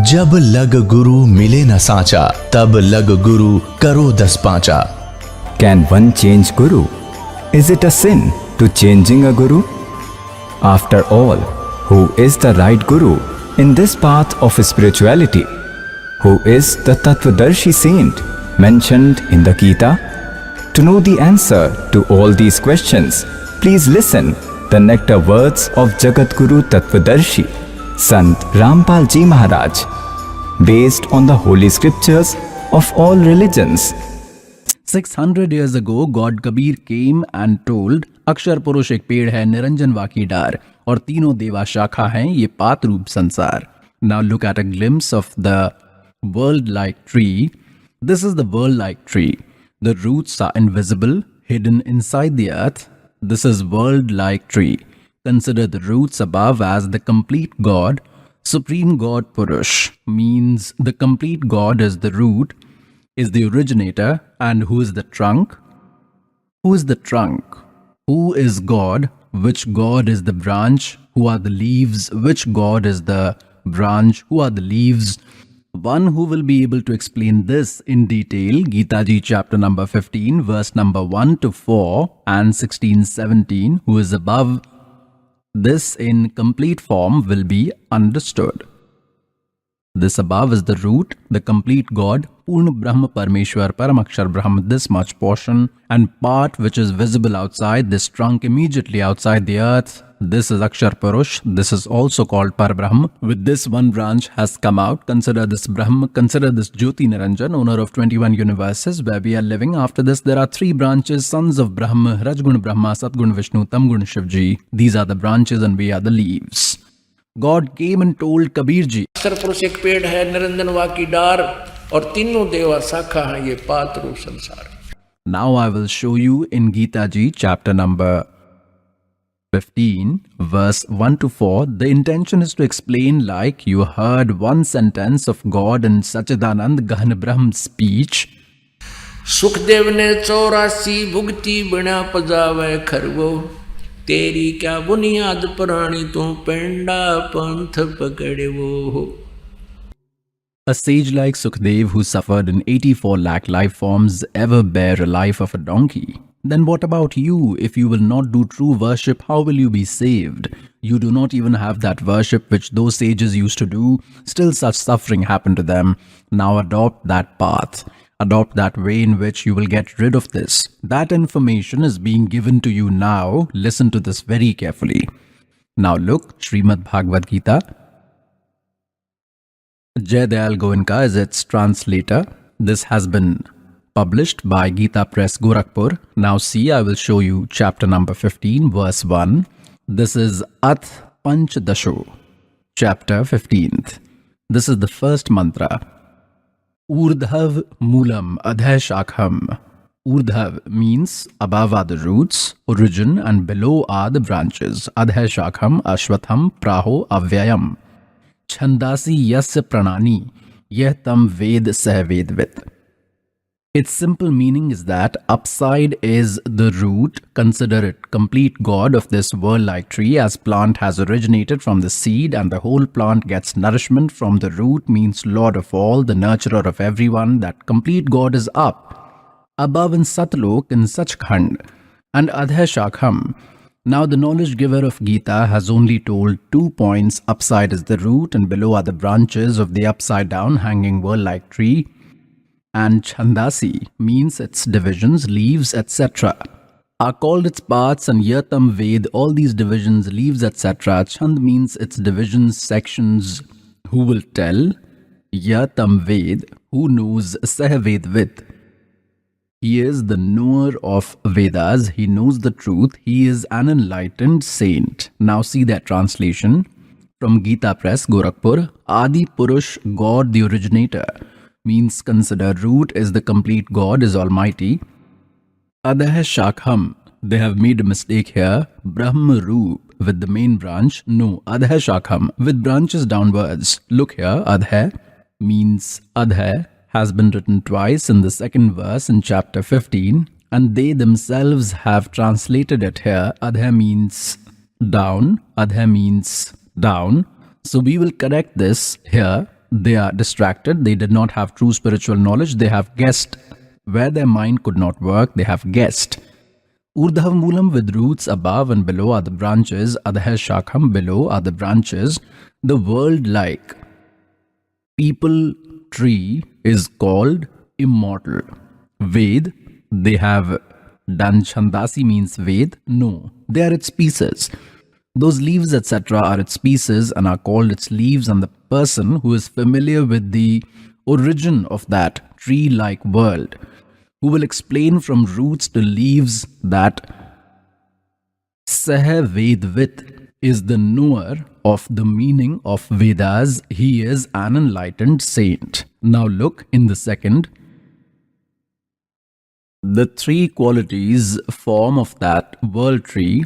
जब लग गुरु मिले न साचा, तब लग गुरु करो 10 पांचा. Can one change Guru? Is it a sin to changing a Guru? After all, who is the right Guru in this path of spirituality? Who is the Tattvadarshi saint mentioned in the Gita? To know the answer to all these questions, please listen the nectar words of Jagat Guru Tattvadarshi, Sant Rampal Ji Maharaj, based on the holy scriptures of all religions. 600 years ago, God Kabir came and told, अक्षर पुरुष एक पेड़ है, निरंजन वाकी डार, और तीनों देवा शाखा हैं, ये पात रूप संसार. Now look at a glimpse of the world-like tree. This is the world-like tree. The roots are invisible, hidden inside the earth. This is world-like tree. Consider the roots above as the complete God. Supreme God Purush means the complete God is the root, is the originator, and who is the trunk? Who is the trunk? Who is God? Which God is the branch? Who are the leaves? Which God is the branch? Who are the leaves? One who will be able to explain this in detail, Gita Ji chapter number 15, verse number 1 to 4 and 16-17, who is above this in complete form will be understood. This above is the root, the complete God, Purna Brahma Parmeshwar Paramakshar Brahma, this much portion and part which is visible outside, this trunk immediately outside the earth. This is Akshar Purush. This is also called Parabrahm. With this one branch has come out. Consider this Brahma, consider this Jyoti Niranjan, owner of 21 universes where we are living. After this there are 3 branches, sons of Brahma, Rajgun Brahma, Satgun Vishnu, Tamgun Shivji. These are the branches and we are the leaves. God came and told Kabir Ji, अक्षर पुरुष एक पेड़ है, निरंजन वाकी डार, और तीनों देवा शाखा है, ये पात रूप संसार. Now I will show you in Gita Ji chapter number 15 verse 1 to 4. The intention is to explain like you heard one sentence of God in Sachidanand Gahana Brahm speech. Sukhdev ने 84 भुगती बिना पजावे खरगो, तेरी क्या बुनियाद पुरानी तू पेंडा पंथ पकड़े वो. A sage like Sukhdev who suffered in 84 lakh life forms ever bear a life of a donkey? Then what about you? If you will not do true worship, how will you be saved? You do not even have that worship which those sages used to do. Still such suffering happened to them. Now adopt that path. Adopt that way in which you will get rid of this. That information is being given to you now. Listen to this very carefully. Now look, Srimad Bhagavad Gita. Jai Dayal Goenka is its translator. This has been published by Gita Press Gorakhpur. Now see, I will show you chapter number 15 verse 1. This is Ath Panchadasho, chapter 15th. This is the first mantra. Urdhav Moolam Adhay Shakham. Urdhav means above are the roots, origin, and below are the branches. Adhay Shakham Ashwatham Praho Avyayam. Chandasi Yasya Pranani Yeh Tam Ved Sah Vedvit. Its simple meaning is that upside is the root. Consider it complete God of this world-like tree, as plant has originated from the seed and the whole plant gets nourishment from the root, means Lord of all, the nurturer of everyone. That complete God is up, above in Satlok in Sachkhand, and Adhay Shakham. Now the knowledge giver of Gita has only told 2 points. Upside is the root and below are the branches of the upside down hanging world-like tree. And Chandasi means its divisions, leaves, etc. are called its parts, and Yatam Ved, all these divisions, leaves, etc. Chand means its divisions, sections. Who will tell? Yatam Ved, who knows? Sah Vedvit. He is the knower of Vedas. He knows the truth. He is an enlightened saint. Now see that translation from Gita Press Gorakhpur. Adi Purush, God the originator, means consider root is the complete God, is almighty. Adhay Shakham, they have made a mistake here. Brahma Roop with the main branch. No, Adhay Shakham with branches downwards. Look here, Adhay means Adhay has been written twice in the second verse in chapter 15, and they themselves have translated it here. Adhay means down, Adhay means down. So we will correct this here. they are distracted. They did not have true spiritual knowledge. They have guessed where their mind could not work. They have guessed. Urdhav Moolam, with roots above and below are the branches. Adhaya Shakham, below are the branches. The world-like people tree is called immortal. Ved, they have done Chandasi means Ved. No, they are its pieces. Those leaves, etc., are its pieces and are called its leaves, and the person who is familiar with the origin of that tree-like world, who will explain from roots to leaves that Sah Vedvit is the knower of the meaning of Vedas. He is an enlightened saint. Now look in the second. The three qualities form of that world tree.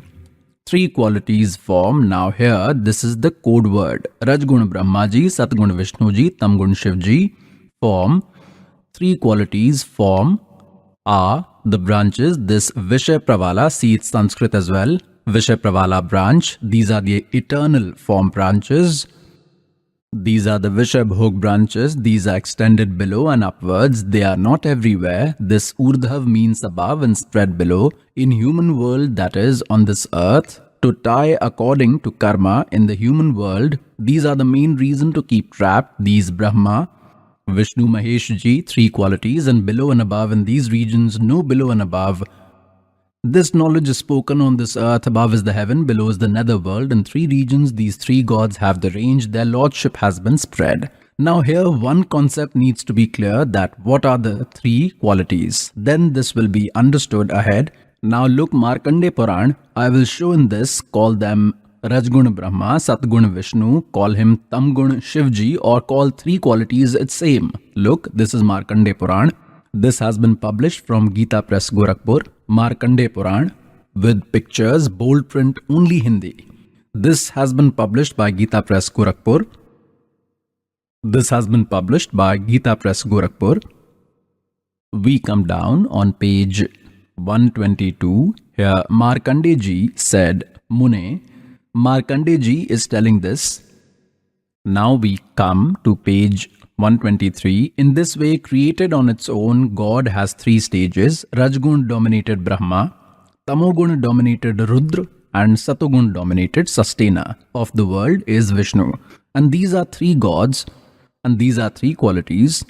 Three qualities form. Now here, this is the code word. Rajgun Brahmaji, Satgun Vishnuji, Tamgun Shivji form. Three qualities form are the branches. This Vishay Pravala, see it's Sanskrit as well. Vishay Pravala branch. These are the eternal form branches. These are the Vishabhog branches. These are extended below and upwards. They are not everywhere. This Urdhav means above and spread below. In human world, that is on this earth, to tie according to karma in the human world, these are the main reason to keep trapped. These Brahma, Vishnu, Mahesh Ji, three qualities, and below and above in these regions, no below and above. This knowledge is spoken on this earth. Above is the heaven, below is the nether world. In three regions, these three gods have the range. Their lordship has been spread. Now here, one concept needs to be clear, that what are the three qualities? Then this will be understood ahead. Now look, Markandeya Puran, I will show in this, call them Rajgun Brahma, Satgun Vishnu, call him Tamgun Shivji, or call three qualities its same. Look, this is Markandeya Puran. This has been published from Gita Press, Gorakhpur. Markandeya Puran with pictures, bold print, only Hindi. This has been published by Gita Press, Gorakhpur. This has been published by Gita Press, Gorakhpur. We come down on page 122. Here Markandeya Ji said, Mune, Markandeya Ji is telling this. Now we come to page 123. In this way, created on its own, God has three stages. Rajgun dominated Brahma, Tamogun dominated Rudra, and Satogun dominated sustainer of the world is Vishnu. And these are three gods, and these are three qualities.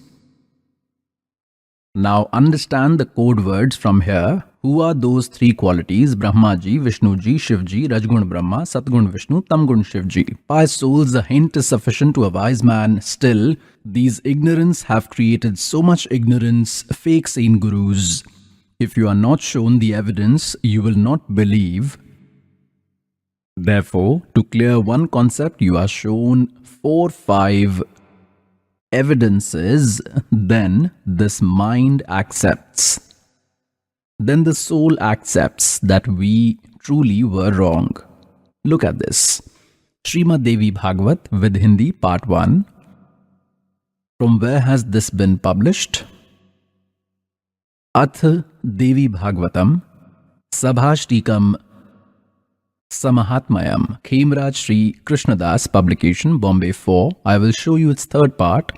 Now understand the code words from here. Who are those three qualities? Brahmaji, Vishnuji, Shivji, Rajgun Brahma, Satgun Vishnu, Tamgun Shivji. By souls, a hint is sufficient to a wise man. Still, these ignorance have created so much ignorance, fake saint gurus. If you are not shown the evidence, you will not believe. Therefore, to clear one concept, you are shown 4-5 evidences, then this mind accepts. Then the soul accepts that we truly were wrong. Look at this. Srimad Devi Bhagavat with Hindi part 1. From where has this been published? Ath Devi Bhagavatam Sabhashtikam Samahatmayam, Khemraj Sri Krishnadas publication, Bombay 4. I will show you its third part.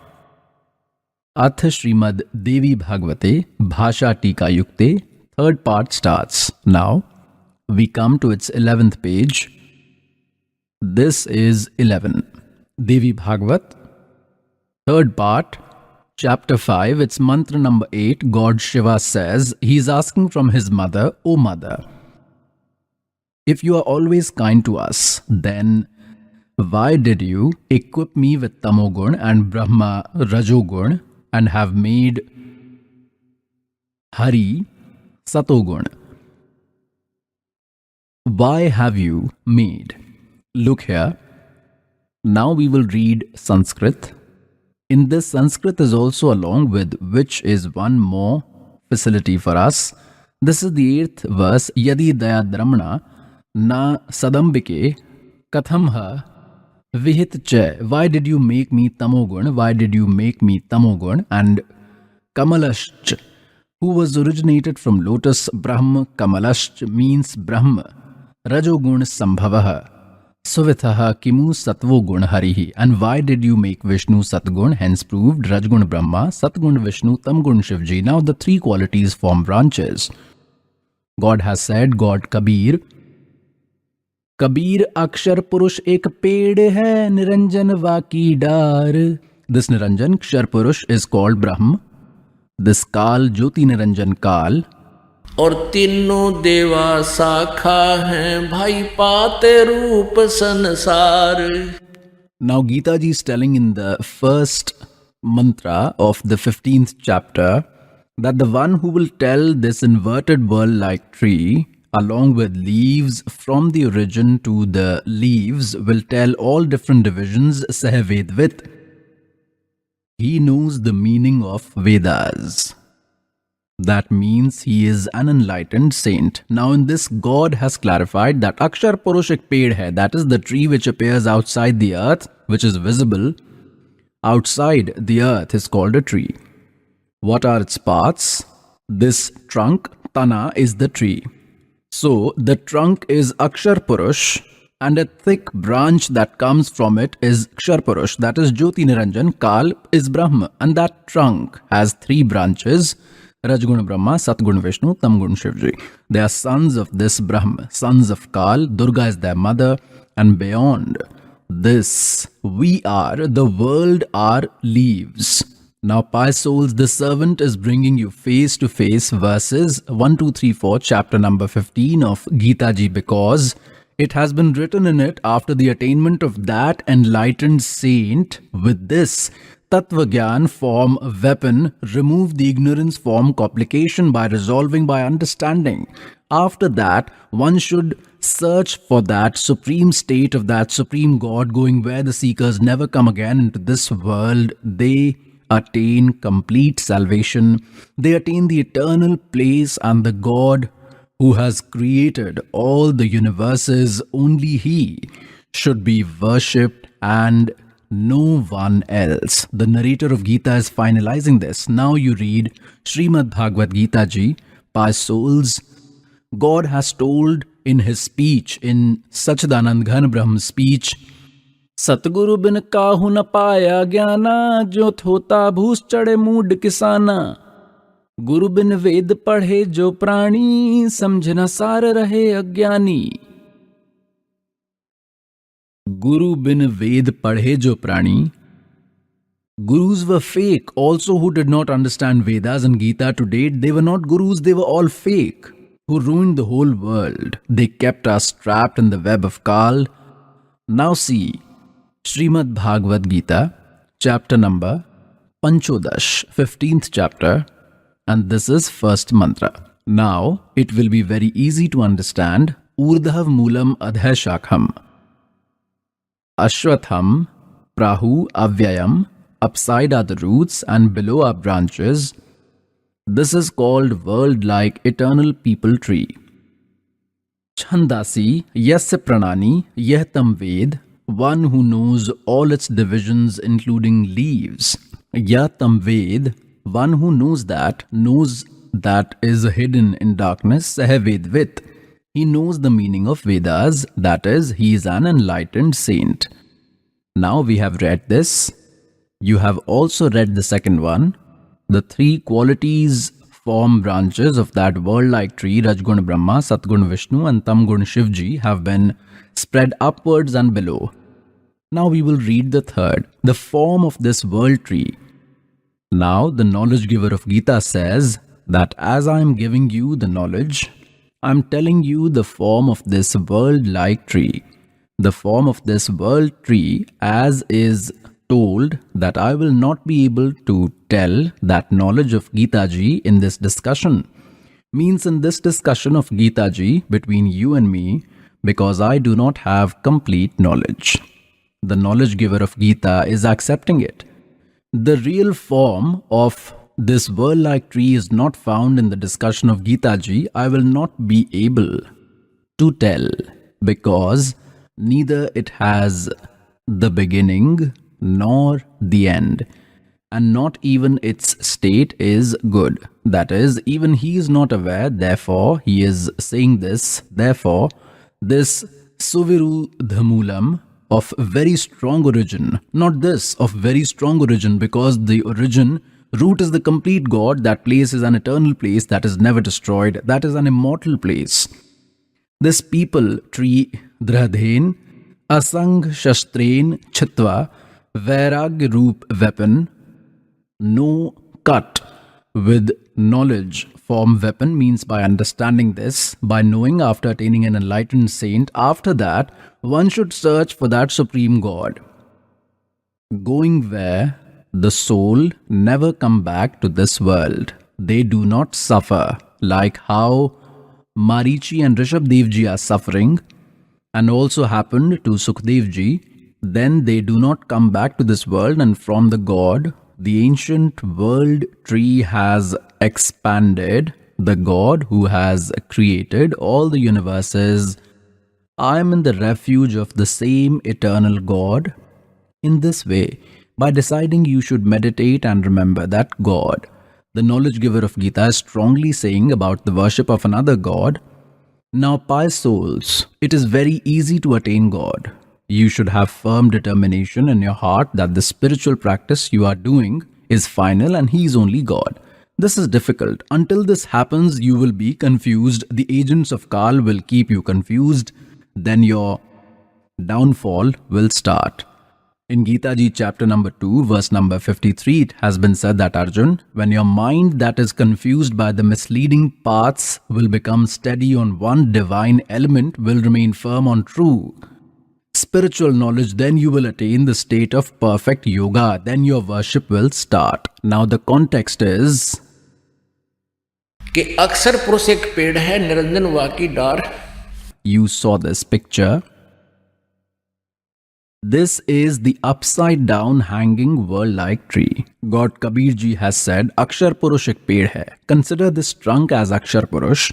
Ath Srimad Devi Bhagavate Bhasha Tika Yukte. Third part starts. Now we come to its 11th page. This is 11. Devi Bhagavat, third part, chapter 5. It's mantra number 8. God Shiva says, he is asking from his mother, O mother, if you are always kind to us, then why did you equip me with Tamogun and Brahma Rajogun and have made Hari Satogun? Why have you made? Look here. Now we will read Sanskrit. In this, Sanskrit is also along with, which is one more facility for us. This is the 8th verse. Yadi daya dramana na sadambike kathamha vihit cha. Why did you make me tamogun? Why did you make me tamogun? And Kamalashch, who was originated from lotus. Brahm Kamalashch means Brahma. Rajogun Sambhavaha. Suvitaha kimu satvo gun harihi. And why did you make Vishnu Satgun? Hence proved Rajgun Brahma, Satgun Vishnu, Tamgun Shivji. Now the three qualities form branches. God has said, God Kabir Akshar Purush ek ped hai, Niranjan Vaki dar. This Niranjan, Kshar Purush, is called Brahm. This Kal, Jyoti Niranjan Kal. और तीनों देवा शाखा हैं भाई पाते रूप संसार. Now Gita ji is telling in the first mantra of the 15th chapter that the one who will tell this inverted world-like tree along with leaves from the origin to the leaves will tell all different divisions Sahavedvit. He knows the meaning of Vedas. That means he is an enlightened saint. Now in this, God has clarified that Akshar Purushik Ped hai, that is the tree which appears outside the earth, which is visible outside the earth, is called a tree. What are its parts? This trunk, Tana, is the tree. So the trunk is Akshar Purush, and a thick branch that comes from it is Kshar Purush, that is Jyoti Niranjan. Kal is Brahma, and that trunk has three branches: Rajgun Brahma, Satgun Vishnu, Tamgun Shivji. They are sons of this Brahma, sons of Kal. Durga is their mother, and beyond this, we are, the world are leaves. Now, pious souls, the servant is bringing you face to face verses 1, 2, 3, 4, chapter number 15 of Gita Ji, because it has been written in it after the attainment of that enlightened saint. With this Tattva Gyan form weapon, remove the ignorance form complication by resolving by understanding. After that, one should search for that supreme state of that supreme God, going where the seekers never come again into this world. They attain complete salvation. They attain the eternal place, and the God who has created all the universes, only He should be worshipped and no one else. The narrator of Gita is finalizing this. Now you read Srimad Bhagavad Gita Ji. Pious souls, God has told in his speech, in Sachidanand Ghan Brahm speech, Satguru bin kahu na paya gyana, jo thota bhus chade mood kisana. Guru bin ved padhe jo prani, samjhna sar rahe agyani. Guru bin Ved padhe jo prani. Gurus were fake. Also, who did not understand Vedas and Gita to date, they were not gurus, they were all fake, who ruined the whole world. They kept us trapped in the web of Kal. Now see, Srimad Bhagavad Gita, chapter number Panchodash, 15th chapter, and this is first mantra. Now, it will be very easy to understand. Urdhav Moolam Adhay Shakham. Ashwatham, Prahu, Avyayam, upside are the roots and below are branches. This is called world-like eternal people tree. Chandasi, Yasya Pranani, Yahtam Ved, one who knows all its divisions including leaves. Yatam Ved, one who knows that is hidden in darkness. Sahavedvit. He knows the meaning of Vedas, that is, he is an enlightened saint. Now we have read this. You have also read the second one. The three qualities form branches of that world-like tree. Rajgun Brahma, Satgun Vishnu and Tamgun Shivji have been spread upwards and below. Now we will read the third, the form of this world tree. Now the knowledge giver of Gita says that as I am giving you the knowledge, I am telling you the form of this world-like tree. The form of this world tree, as is told, that I will not be able to tell that knowledge of Gita Ji in this discussion. Means in this discussion of Gita Ji between you and me, because I do not have complete knowledge. The knowledge giver of Gita is accepting it. The real form of this world-like tree is not found in the discussion of Gita Ji. I will not be able to tell, because neither it has the beginning nor the end, and not even its state is good. That is, even he is not aware, therefore he is saying this. Therefore, this Suvirudhamulam of very strong origin, not this, of very strong origin, because the origin root is the complete God. That place is an eternal place that is never destroyed, that is an immortal place. This people tree Dradhen, Asang Shastrain Chitva, Vairag Roop weapon, no cut with knowledge form weapon, means by understanding this, by knowing after attaining an enlightened saint, after that one should search for that supreme God, going where the soul never come back to this world. They do not suffer like how Marichi and Rishabdev ji are suffering, and also happened to Sukhdev ji. Then they do not come back to this world, and from the God, the ancient world tree has expanded, the God who has created all the universes. I am in the refuge of the same eternal God. In this way, by deciding you should meditate and remember that God, the knowledge giver of Gita, is strongly saying about the worship of another God. Now, pious souls, it is very easy to attain God. You should have firm determination in your heart that the spiritual practice you are doing is final and He is only God. This is difficult. Until this happens, you will be confused. The agents of Kal will keep you confused. Then your downfall will start. In Gita Ji chapter number 2, verse number 53, it has been said that Arjun, when your mind that is confused by the misleading paths will become steady on one divine element, will remain firm on true spiritual knowledge, then you will attain the state of perfect yoga. Then your worship will start. Now the context is कि अक्षर पुरुष एक पेड़ है, निरंजन वाकी डार. You saw this picture. This is the upside down hanging world-like tree. God Kabir ji has said, Akshar Purush ek ped hai. Consider this trunk as Akshar Purush.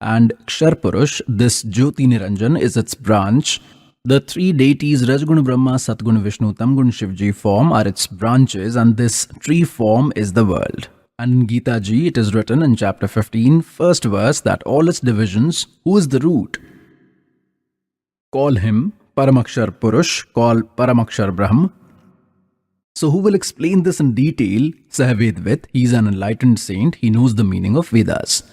And Kshar Purush, this Jyoti Niranjan, is its branch. The three deities Rajgun Brahma, Satgun Vishnu, Tamgun Shivji form are its branches, and this tree form is the world. And in Gita Ji, it is written in chapter 15, first verse, that all its divisions, who is the root? Call him Paramakshar Purush, call Paramakshar Brahm. So who will explain this in detail? Sahavedvit, he is an enlightened saint, he knows the meaning of Vedas.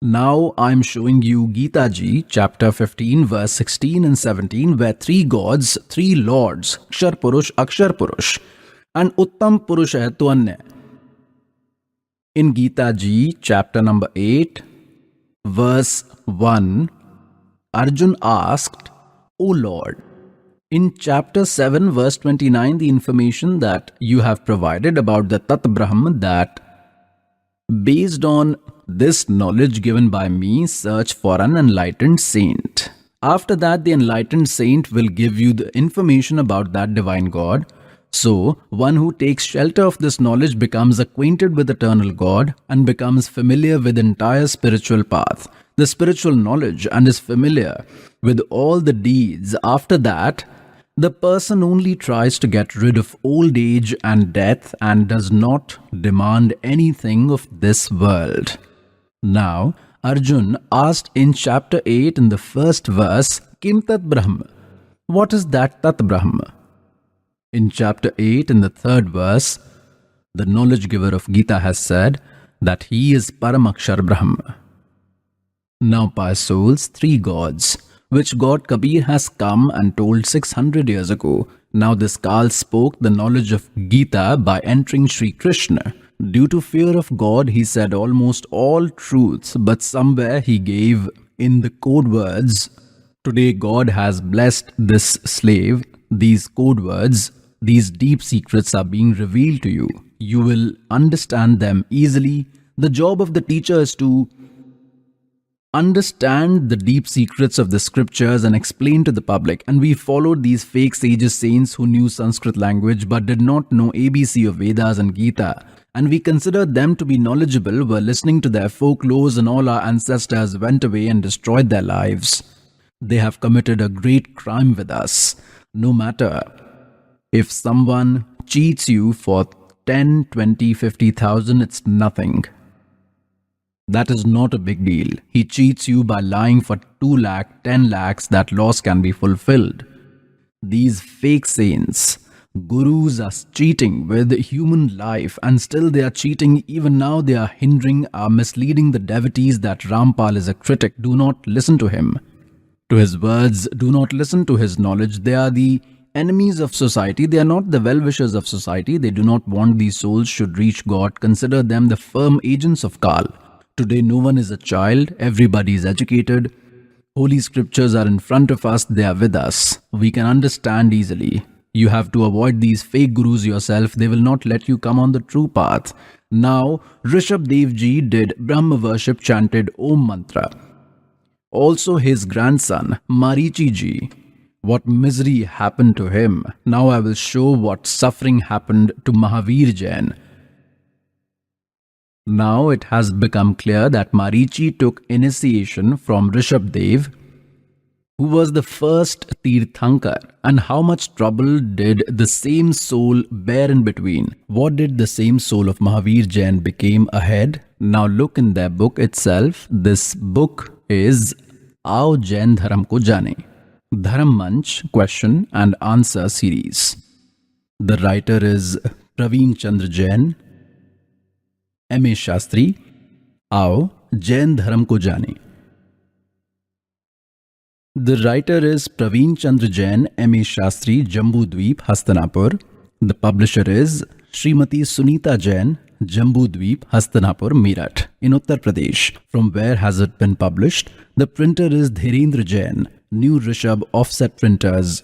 Now I am showing you Gita Ji, chapter 15, verse 16 and 17, where three gods, three lords, Kshar Purush, Akshar Purush, and Uttam Purush hai Tuanya. In Gita Ji, chapter number 8, verse 1, Arjun asked, O Lord, in chapter 7, verse 29, the information that you have provided about the Tat Brahm, that based on this knowledge given by me, search for an enlightened saint. After that, the enlightened saint will give you the information about that divine God. So, one who takes shelter of this knowledge becomes acquainted with eternal God and becomes familiar with the entire spiritual path, the spiritual knowledge, and is familiar with all the deeds. After that, the person only tries to get rid of old age and death and does not demand anything of this world. Now, Arjun asked in chapter 8 in the first verse, Kim Tat Brahm? What is that Tat Brahm? In chapter 8 in the third verse, the knowledge giver of Gita has said that he is Paramakshar Brahm. Now, pious souls, three gods, which God Kabir has come and told 600 years ago. Now this Kal spoke the knowledge of Gita by entering Sri Krishna. Due to fear of God, he said almost all truths, but somewhere he gave in the code words. Today God has blessed this slave. These code words, these deep secrets are being revealed to you. You will understand them easily. The job of the teacher is to understand the deep secrets of the scriptures and explain to the public. And we followed these fake sages, saints who knew Sanskrit language but did not know ABC of Vedas and Gita. And we considered them to be knowledgeable, were listening to their folklores, and all our ancestors went away and destroyed their lives. They have committed a great crime with us. No matter if someone cheats you for 10, 20, 50,000, it's nothing. That is not a big deal. He cheats you by lying for 2 lakh, 10 lakhs, that loss can be fulfilled. These fake saints, gurus are cheating with human life, and still they are cheating. Even now they are misleading the devotees that Rampal is a critic. Do not listen to him, to his words. Do not listen to his knowledge. They are the enemies of society. They are not the well-wishers of society. They do not want these souls should reach God. Consider them the firm agents of Kal. Today no one is a child. Everybody is educated. Holy scriptures are in front of us. They are with us. We can understand easily. You have to avoid these fake gurus yourself. They will not let you come on the true path. Now, Rishabh Dev Ji did Brahma worship, chanted Om Mantra. Also his grandson, Marichi Ji. What misery happened to him. Now I will show what suffering happened to Mahavir Jain. Now it has become clear that Marichi took initiation from Rishabh Dev, who was the first Tirthankar, and how much trouble did the same soul bear in between. What did the same soul of Mahavir Jain became ahead? Now look in their book itself. This book is Aao Jain Dharam Ko Jane, Dharam Manch Question and Answer Series. The writer is Praveen Chandra Jain, M.A. Shastri, Aao Jain Dharam Ko Jane. The writer is Praveen Chandra Jain, M.A. Shastri, Jambu Dweep, Hastanapur. The publisher is Srimati Sunita Jain, Jambu Dweep, Hastanapur, Meerut, in Uttar Pradesh. From where has it been published? The printer is Dhirendra Jain, New Rishabh Offset Printers,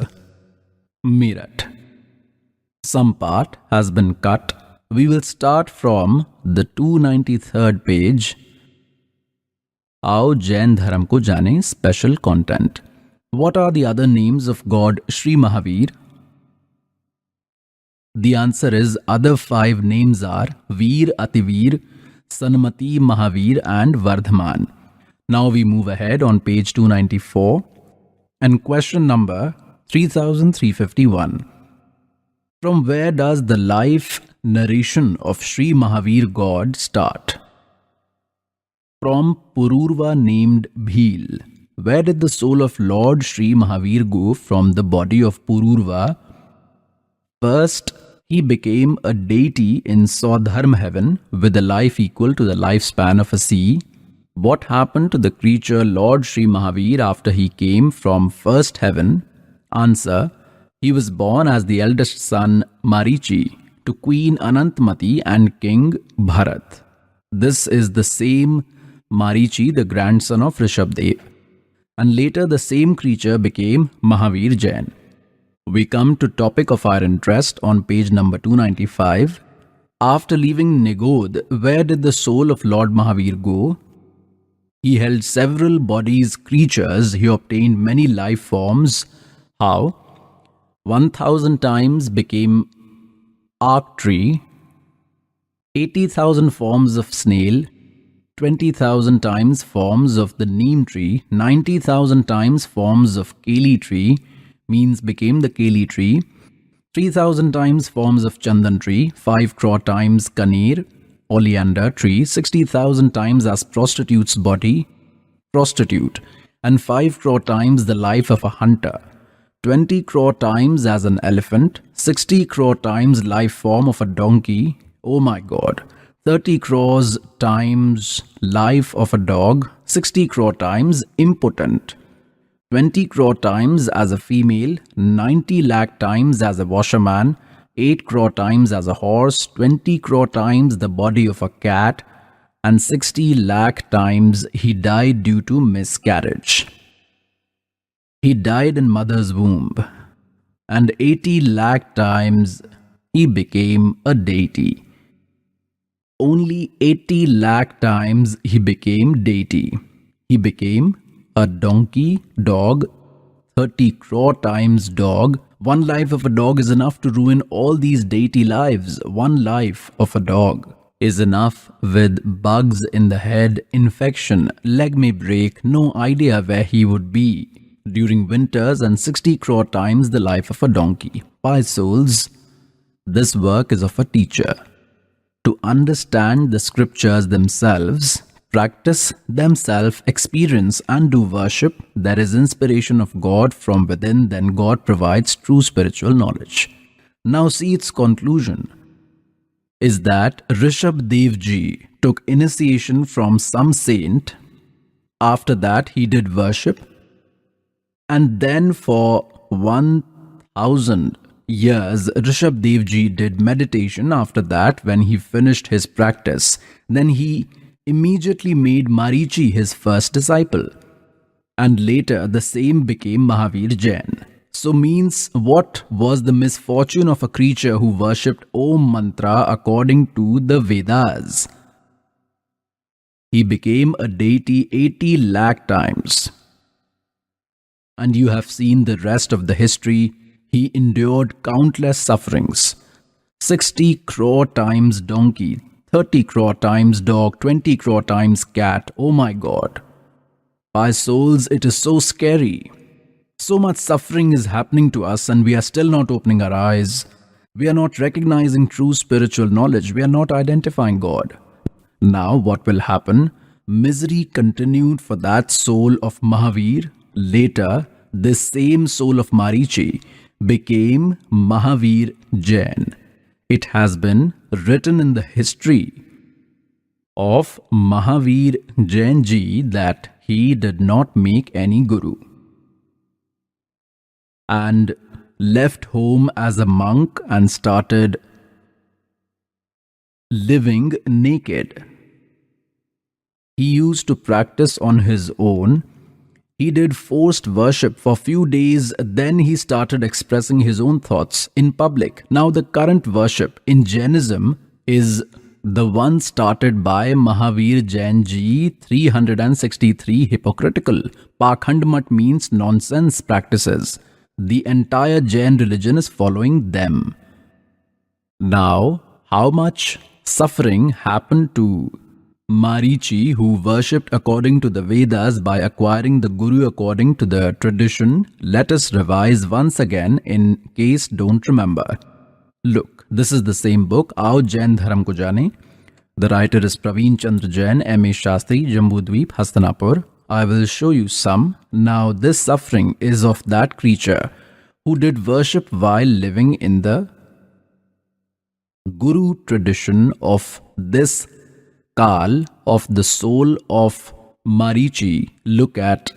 Meerut. Some part has been cut. We will start from the 293rd page. Aao Jain Dharam Ko Jane, special content. What are the other names of God Sri Mahavir? The answer is other 5 names are Veer, Ativir, Sanmati, Mahavir and Vardhaman. Now we move ahead on page 294 and question number 3351. From where does the life narration of Sri Mahavir God start? From Pururva named Bhil. Where did the soul of Lord Sri Mahavir go from the body of Pururva? First, he became a deity in Saudharma heaven with a life equal to the lifespan of a sea. What happened to the creature Lord Sri Mahavir after he came from first heaven? Answer: he was born as the eldest son Marichi to Queen Anantmati and King Bharat. This is the same Marichi, the grandson of Rishabh Dev. And later the same creature became Mahavir Jain. We come to topic of our interest on page number 295. After leaving Nigod, where did the soul of Lord Mahavir go? He held several bodies, creatures. He obtained many life forms. How? 1,000 times became arc tree, 80,000 forms of snail, 20,000 times forms of the neem tree, 90,000 times forms of keli tree, means became the keli tree, 3,000 times forms of chandan tree, 5 crore times kaneer, oleander tree, 60,000 times as prostitute's body, prostitute, and 5 crore times the life of a hunter, 20 crore times as an elephant, 60 crore times life form of a donkey, oh my god, 30 crores times life of a dog, 60 crore times impotent, 20 crore times as a female, 90 lakh times as a washerman, 8 crore times as a horse, 20 crore times the body of a cat, and 60 lakh times he died due to miscarriage. He died in mother's womb, and 80 lakh times he became a deity. Only 80 lakh times he became deity. He became a donkey, dog, 30 crore times dog. One life of a dog is enough to ruin all these deity lives. One life of a dog is enough with bugs in the head, infection, leg may break, no idea where he would be during winters, and 60 crore times the life of a donkey. By souls, this work is of a teacher. To understand the scriptures themselves, practice themselves, experience and do worship, there is inspiration of God from within, then God provides true spiritual knowledge. Now see its conclusion is that Rishabh Dev Ji took initiation from some saint. After that he did worship, and then for 1000 years Rishabh Dev Ji did meditation. After that, when he finished his practice, then he immediately made Marichi his first disciple, and later the same became Mahavir Jain. So means, what was the misfortune of a creature who worshipped Om Mantra according to the Vedas? He became a deity 80 lakh times. And you have seen the rest of the history. He endured countless sufferings. 60 crore times donkey, 30 crore times dog, 20 crore times cat. Oh my God. By souls, it is so scary. So much suffering is happening to us and we are still not opening our eyes. We are not recognizing true spiritual knowledge. We are not identifying God. Now what will happen? Misery continued for that soul of Mahavir. Later, this same soul of Marichi became Mahavir Jain. It has been written in the history of Mahavir Jain Ji that he did not make any guru and left home as a monk and started living naked. He used to practice on his own. He did forced worship for few days, then he started expressing his own thoughts in public. Now the current worship in Jainism is the one started by Mahavir Jain Ji, 363 hypocritical. Pakhand Mat means nonsense practices. The entire Jain religion is following them. Now, how much suffering happened to Marichi, who worshipped according to the Vedas by acquiring the Guru according to the tradition? Let us revise once again in case don't remember. Look, this is the same book, Aao Jain Dharam Ko Jane. The writer is Praveen Chandra Jain, M.A. Shastri, Jambudweep, Hastinapur. I will show you some. Now this suffering is of that creature who did worship while living in the Guru tradition of this Kal of the soul of Marichi. Look at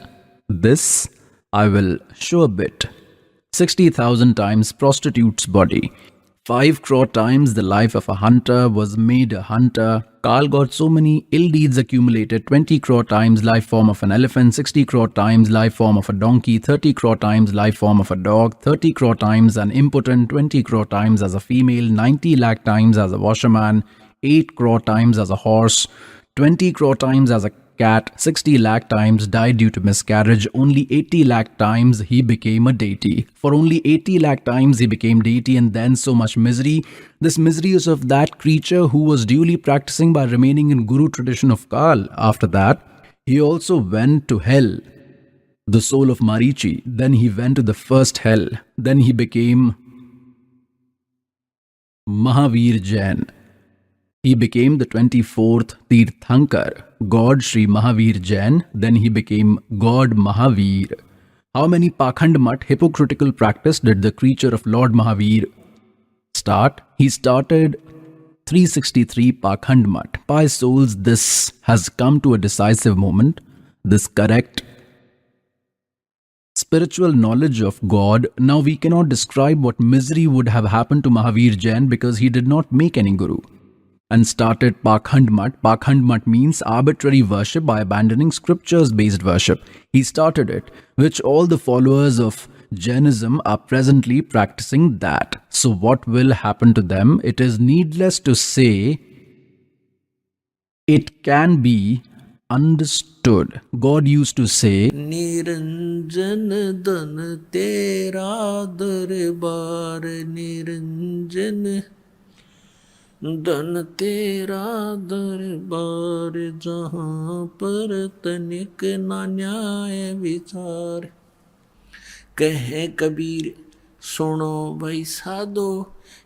this. I will show a bit. 60,000 times prostitute's body. 5 crore times the life of a hunter was made a hunter. Kal got so many ill deeds accumulated. 20 crore times life form of an elephant, 60 crore times life form of a donkey, 30 crore times life form of a dog, 30 crore times an impotent, 20 crore times as a female, 90 lakh times as a washerman, 8 crore times as a horse, 20 crore times as a cat, 60 lakh times died due to miscarriage. Only 80 lakh times he became a deity. For only 80 lakh times he became deity, and then so much misery. This misery is of that creature who was duly practicing by remaining in Guru tradition of Kal. After that, he also went to hell, the soul of Marichi. Then he went to the first hell. Then he became Mahavir Jain. He became the 24th Tirthankar, God Sri Mahavir Jain. Then he became God Mahavir. How many Pakhand Mat, hypocritical practice, did the creature of Lord Mahavir start? He started 363 Pakhand Mat. By souls, this has come to a decisive moment. This correct spiritual knowledge of God. Now we cannot describe what misery would have happened to Mahavir Jain because he did not make any guru and started Pakhand Mat. Pakhand Mat means arbitrary worship by abandoning scriptures-based worship. He started it, which all the followers of Jainism are presently practicing that. So what will happen to them? It is needless to say, it can be understood. God used to say, Niranjan dan tera darbar, Niranjan dan tera darbar, jahan par tanik na nyay vichar. कहे कबीर सुनो भाई साधो,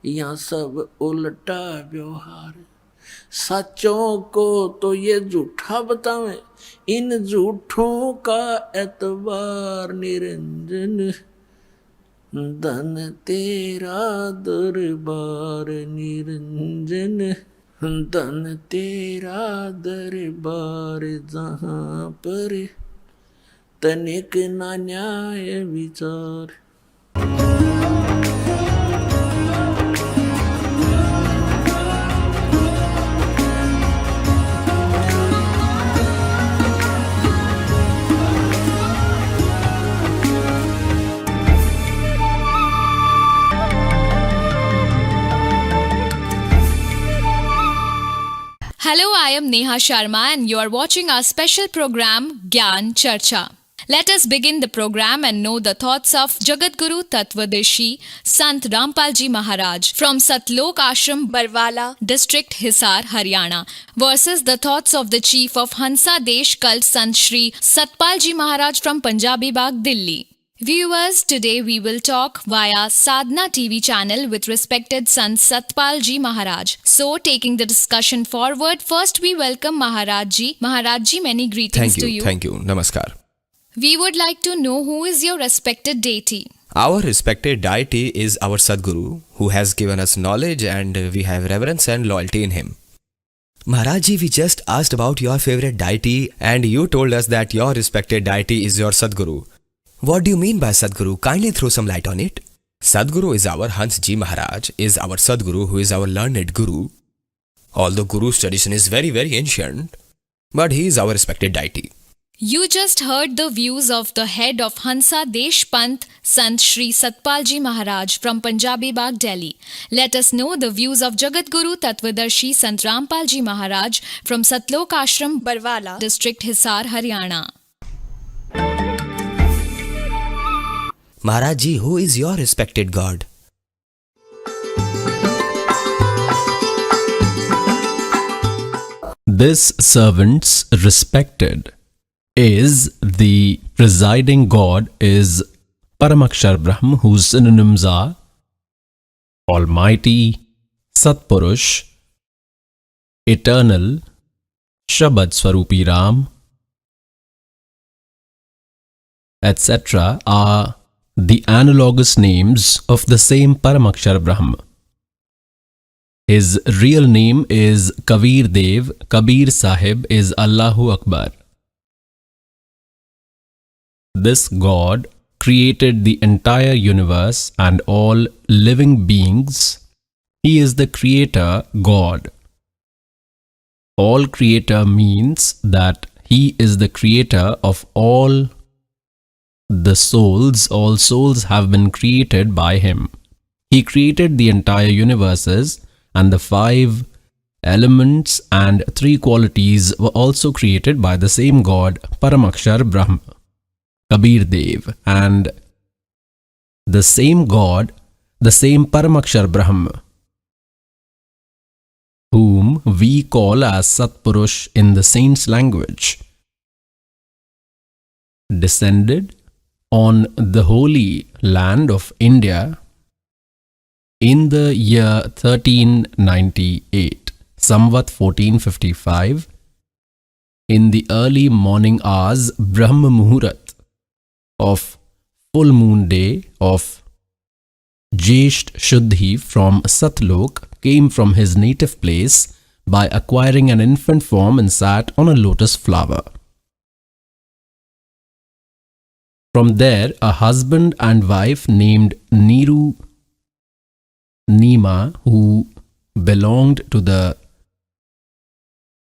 यहाँ सब उल्टा व्यवहार. सच्चों को तो ये झूठा बतावें, इन झूठों का एतबार निरंजन। धन तेरा दरबार निरंजन, धन तेरा दरबार जहाँ पर तनिक ना न्याय विचार। Hello, I am Neha Sharma and you are watching our special program Gyan Charcha. Let us begin the program and know the thoughts of Jagadguru Tattvadarshi Sant Rampal Ji Maharaj from Satlok Ashram Barwala district Hisar Haryana versus the thoughts of the chief of Hansa Desh cult Sant Shri Satpal Ji Maharaj from Punjabi Bagh Delhi. Viewers, today we will talk via Sadhana TV channel with respected Sant Satpal Ji Maharaj. So, taking the discussion forward, first we welcome Maharaj Ji. Maharaj Ji, many greetings to you. Thank you. Namaskar. We would like to know who is your respected deity. Our respected deity is our Sadguru, who has given us knowledge and we have reverence and loyalty in him. Maharaj Ji, we just asked about your favorite deity and you told us that your respected deity is your Sadguru. What do you mean by Sadguru? Kindly throw some light on it. Sadguru is our Hans Ji Maharaj, is our Sadguru who is our learned Guru. Although Guru's tradition is very ancient, but he is our respected deity. You just heard the views of the head of Hansa Desh Panth, Sant Shri Satpal Ji Maharaj from Punjabi Bagh, Delhi. Let us know the views of Jagadguru Tattvadarshi Sant Rampal Ji Maharaj from Satlok Ashram Barwala district Hisar Haryana. Maharaj Ji, who is your respected God? This servant's respected is the presiding God is Paramakshar Brahm, whose synonyms are Almighty, Satpurush, Eternal, Shabad Swarupi Ram, etc. are the analogous names of the same Paramakshar Brahm. His real name is Kabir Dev. Kabir Sahib is Allahu Akbar. This God created the entire universe and all living beings. He is the creator God. All creator means that he is the creator of all the souls. All souls have been created by him. He created the entire universes, and the 5 elements and 3 qualities were also created by the same God, Paramakshar Brahm, Kabir Dev. And the same God, the same Paramakshar Brahm, whom we call as Satpurush in the saints' language, descended on the holy land of India in the year 1398, Samvat 1455, in the early morning hours, Brahma Muhurat of full moon day of Jesht Shuddhi from Satlok, came from his native place by acquiring an infant form and sat on a lotus flower. From there, a husband and wife named Niru Nima, who belonged to the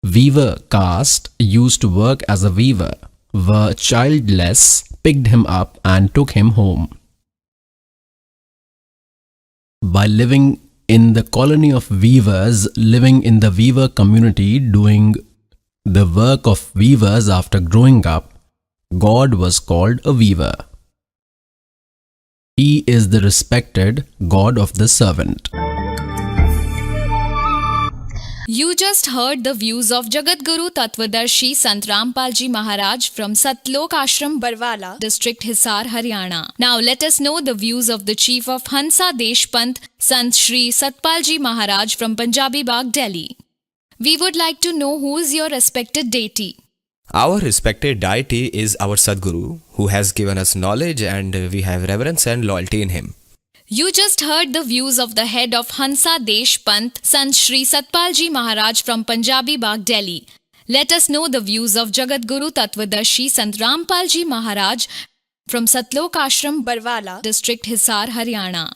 weaver caste, used to work as a weaver, were childless, picked him up and took him home. By living in the colony of weavers, living in the weaver community, doing the work of weavers after growing up, God was called a weaver. He is the respected God of the servant. You just heard the views of Jagadguru Tattvadarshi Sant Rampal Ji Maharaj from Satlok Ashram Barwala district Hisar Haryana. Now let us know the views of the chief of Hansa Desh Panth Sant Shri Satpal Ji Maharaj from Punjabi Bagh Delhi. We would like to know who is your respected deity. Our respected deity is our Sadguru, who has given us knowledge and we have reverence and loyalty in him. You just heard the views of the head of Hansa Desh Panth, Sant Shri Satpal Ji Maharaj from Punjabi Bagh, Delhi. Let us know the views of Jagat Guru Tattvadarshi Sant Rampal Ji Maharaj from Satlok Ashram, Barwala, district Hisar, Haryana.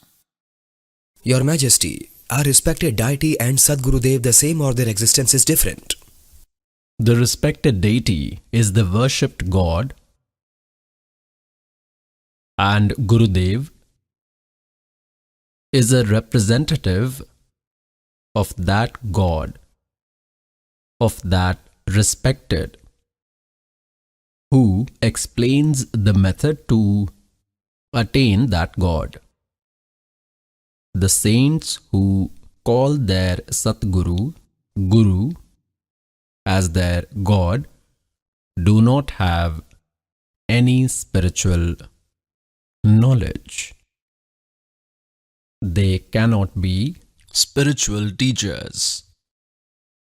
Your Majesty, are respected deity and Sadguru Dev the same or their existence is different? The respected deity is the worshipped God, and Gurudev is a representative of that God, of that respected, who explains the method to attain that God. The saints who call their Satguru, Guru, as their God, do not have any spiritual knowledge. They cannot be spiritual teachers.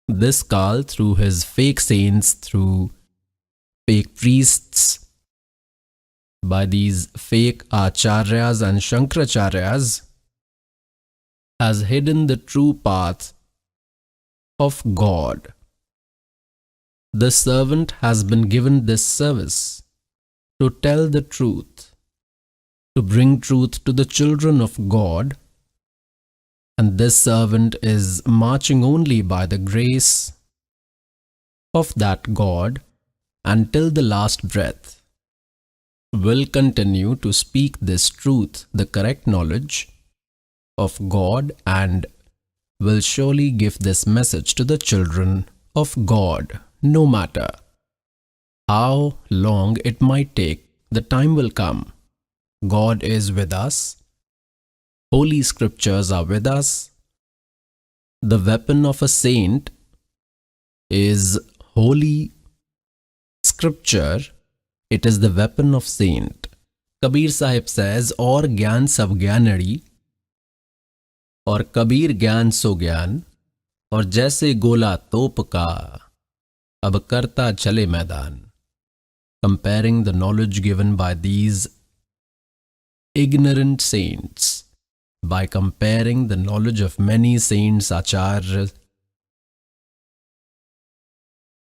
This Kal, through his fake saints, through fake priests, by these fake acharyas and shankracharyas, has hidden the true path of God. The servant has been given this service to tell the truth, to bring truth to the children of God, and this servant is marching only by the grace of that God until the last breath, will continue to speak this truth, the correct knowledge of God, and will surely give this message to the children of God. No matter how long it might take, the time will come. God is with us. Holy scriptures are with us. The weapon of a saint is holy scripture. It is the weapon of saint. Kabir Sahib says, "Aur gyan sab gyanari," और कबीर ज्ञान सो ज्ञान, और जैसे गोला तोप का अब करता चले मैदान. Comparing the knowledge given by these ignorant saints, by comparing the knowledge of many saints, acharyas,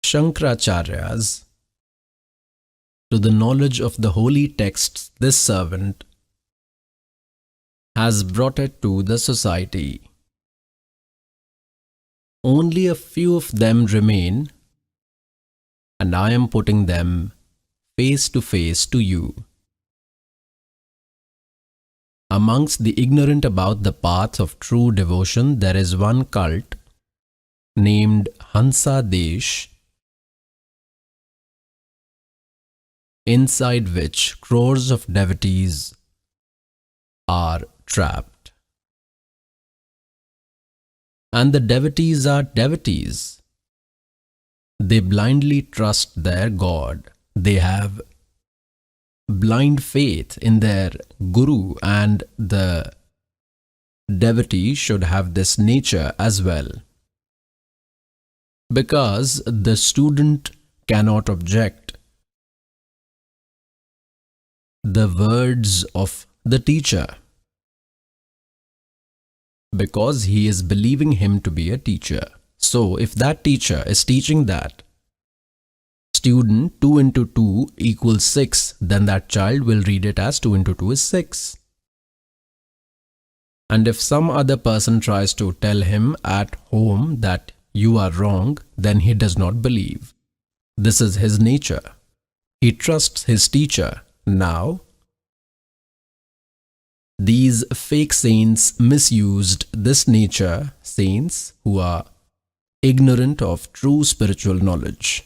shankracharyas, to the knowledge of the holy texts, this servant has brought it to the society. Only a few of them remain, and I am putting them face to face to you. Amongst the ignorant about the path of true devotion, there is one cult named Hansa Desh, inside which crores of devotees are trapped. And the devotees are devotees. They blindly trust their God. They have blind faith in their Guru, and the devotee should have this nature as well. Because the student cannot object the words of the teacher, because he is believing him to be a teacher. So if that teacher is teaching that student 2 into 2 equals 6, then that child will read it as 2 into 2 is 6. And if some other person tries to tell him at home that you are wrong, then he does not believe. This is his nature. He trusts his teacher. Now, these fake saints misused this nature, saints who are ignorant of true spiritual knowledge.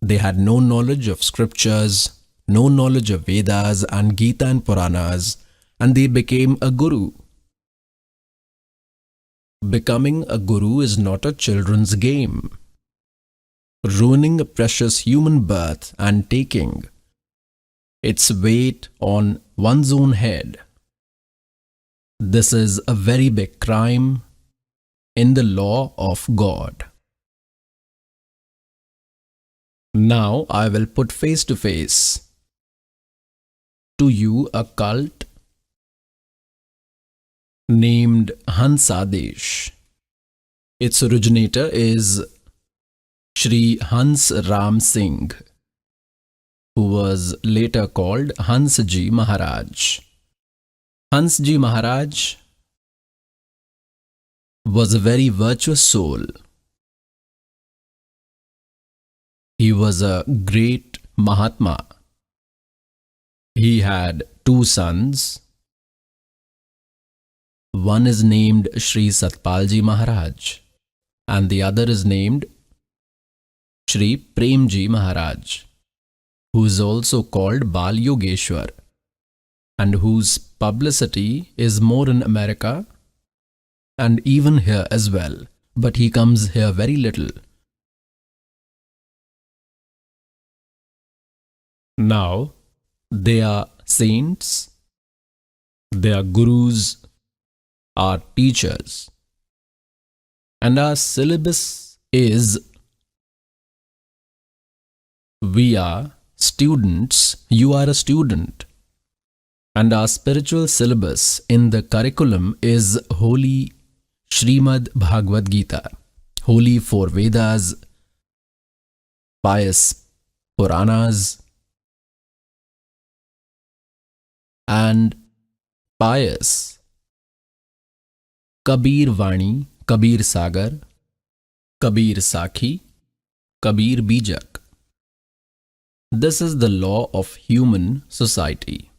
They had no knowledge of scriptures, no knowledge of Vedas and Gita and Puranas, and they became a guru. Becoming a guru is not a children's game. Ruining a precious human birth and taking its weight on one's own head. This is a very big crime in the law of God. Now I will put face to face to you a cult named Hansadesh. Its originator is Shri Hans Ram Singh, who was later called Hansji Maharaj. Hansji Maharaj was a very virtuous soul. He was a great Mahatma. He had two sons. One is named Shri Satpalji Maharaj and the other is named Shri Premji Maharaj, who is also called Bal Yogeshwar and whose publicity is more in America and even here as well, but he comes here very little. Now, they are saints, they are gurus, our teachers, and our syllabus is we are students, you are a student, and our spiritual syllabus in the curriculum is Holy Srimad Bhagavad Gita, Holy Four Vedas, pious Puranas, and pious Kabir Vani, Kabir Sagar, Kabir Sakhi, Kabir Bijak. This is the law of human society.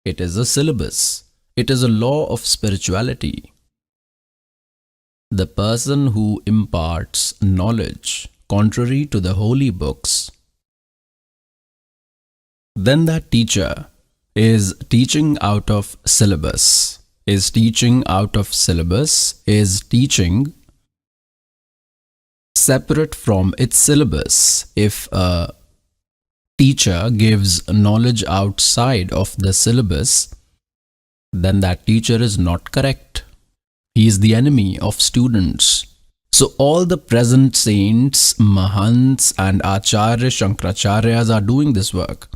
It is a syllabus. It is a law of spirituality. The person who imparts knowledge contrary to the holy books, then that teacher is teaching out of syllabus, is teaching separate from its syllabus. If a teacher gives knowledge outside of the syllabus, then that teacher is not correct. He is the enemy of students. So all the present saints, Mahants and Acharya Shankaracharyas are doing this work.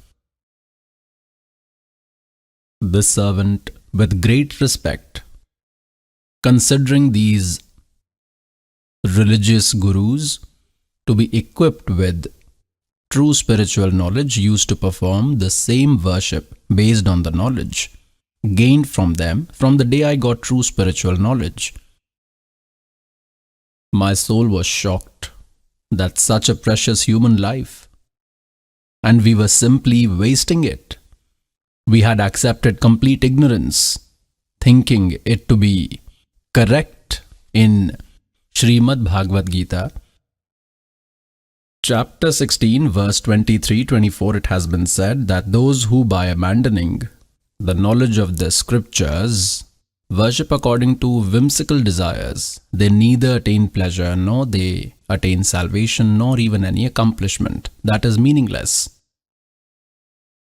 The servant, with great respect, considering these religious gurus to be equipped with true spiritual knowledge, used to perform the same worship based on the knowledge gained from them from the day I got true spiritual knowledge. My soul was shocked that such a precious human life, and we were simply wasting it. We had accepted complete ignorance, thinking it to be correct in Srimad Bhagavad Gita. Chapter 16, verse 23-24, it has been said that those who by abandoning the knowledge of the scriptures worship according to whimsical desires, they neither attain pleasure nor they attain salvation nor even any accomplishment. That is meaningless,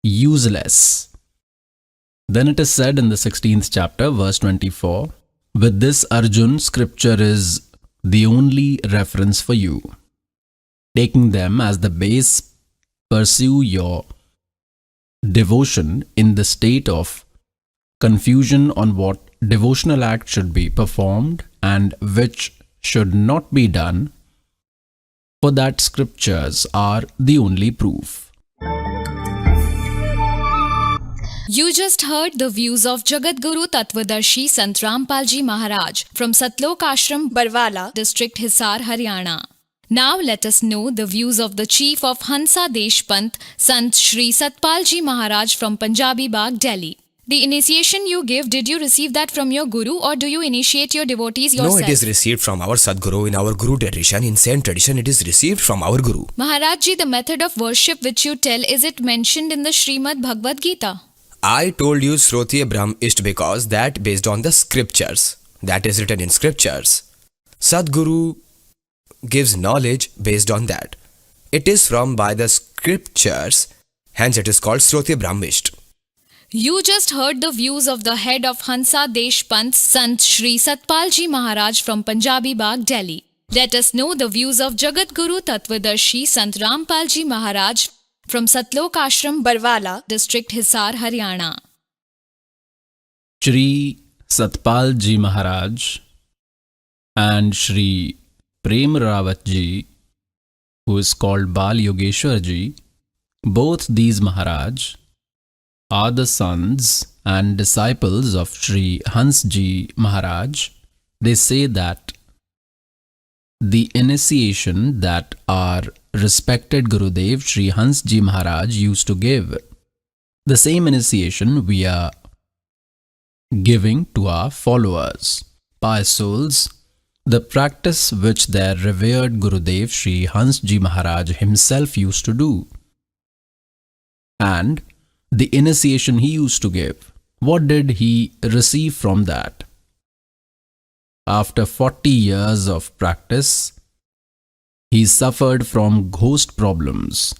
useless. Then it is said in the 16th chapter, verse 24, with this Arjun, scripture is the only reference for you. Taking them as the base, pursue your devotion in the state of confusion on what devotional act should be performed and which should not be done, for that scriptures are the only proof. You just heard the views of Jagadguru Tattvadarshi Sant Rampalji Maharaj from Satlok Ashram, Barwala, district Hisar, Haryana. Now let us know the views of the chief of Hansa Desh Panth, Sant Shri Satpalji Maharaj from Punjabi Bagh, Delhi. The initiation you give, did you receive that from your guru or do you initiate your devotees yourself? No, it is received from our Sadguru in our Guru tradition. In same tradition, it is received from our Guru. Maharajji, the method of worship which you tell, is it mentioned in the Srimad Bhagavad Gita? I told you Shrotriya Brahm Isht because that based on the scriptures. That is written in scriptures. Sadguru gives knowledge based on that. It is from by the scriptures, hence it is called Shrotriya Brahm Isht. You just heard the views of the head of Hansa Desh Panth, Sant Shri Satpalji Maharaj from Punjabi Bagh, Delhi. Let us know the views of Jagat Guru Tattvadarshi Sant Rampal Ji Maharaj from Satlok Ashram, Barwala, District Hisar, Haryana. Shri Satpal Ji Maharaj and Shri Prem Rawat Ji, who is called Bal Yogeshwar Ji, both these Maharaj are the sons and disciples of Shri Hans Ji Maharaj. They say that the initiation that our respected Gurudev Shri Hans Ji Maharaj used to give, the same initiation we are giving to our followers, pious souls, the practice which their revered Gurudev Shri Hans Ji Maharaj himself used to do, and the initiation he used to give. What did he receive from that? After 40 years of practice, he suffered from ghost problems.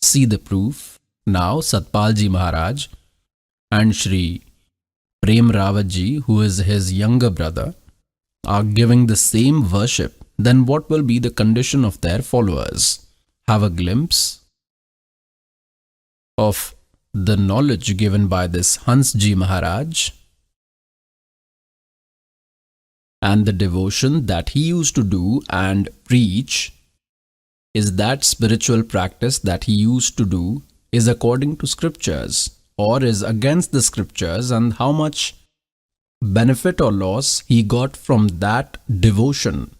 See the proof. Now Satpal Ji Maharaj and Shri Prem Rawat Ji, who is his younger brother, are giving the same worship. Then what will be the condition of their followers? Have a glimpse of the knowledge given by this Hans Ji Maharaj and the devotion that he used to do and preach. Is that spiritual practice that he used to do is according to scriptures or is against the scriptures, and how much benefit or loss he got from that devotion?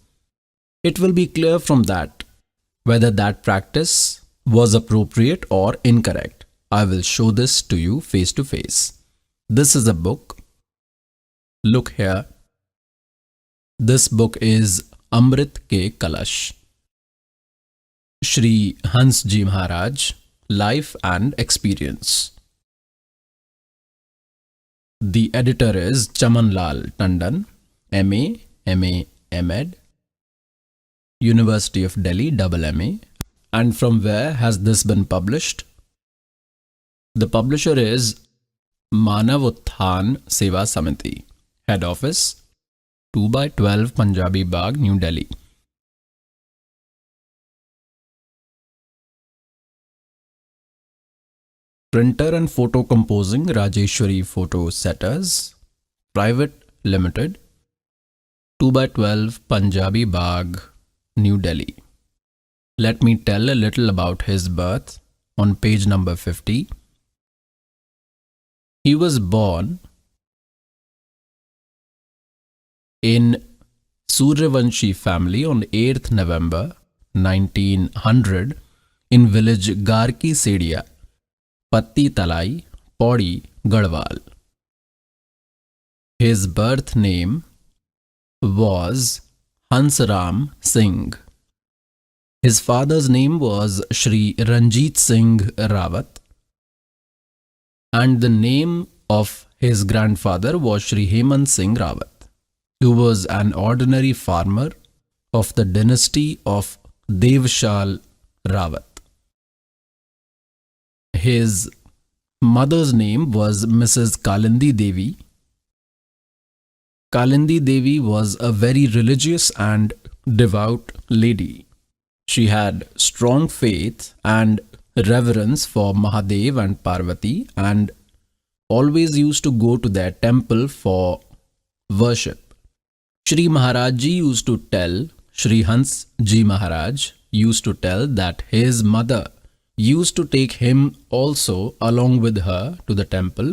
It will be clear from that whether that practice was appropriate or incorrect. I will show this to you face to face. This is a book. Look here. This book is Amrit Ke Kalash. Shri Hans Ji Maharaj, Life and Experience. The editor is Chaman Lal Tandon, MA, MA, MEd, University of Delhi, MA. And from where has this been published? The publisher is Manav Utthan Seva Samiti, Head Office, 2/12 Punjabi Bagh, New Delhi. Printer and photo composing Rajeshwari Photo Setters Private Limited, 2/12 Punjabi Bagh, New Delhi. Let me tell a little about his birth on page number 50. He was born in Suryavanshi family on 8th November 1900 in village Garki Sedia, Patti Talai, Paudi, Garhwal. His birth name was Hansram Singh. His father's name was Shri Ranjit Singh Rawat, and the name of his grandfather was Shri Hemant Singh Rawat, who was an ordinary farmer of the dynasty of Devshal Rawat. His mother's name was Mrs. Kalindi Devi. Kalindi Devi was a very religious and devout lady. She had strong faith and reverence for Mahadev and Parvati and always used to go to their temple for worship. Shri Maharaj Ji used to tell, Shri Hans Ji Maharaj used to tell that his mother used to take him also along with her to the temple,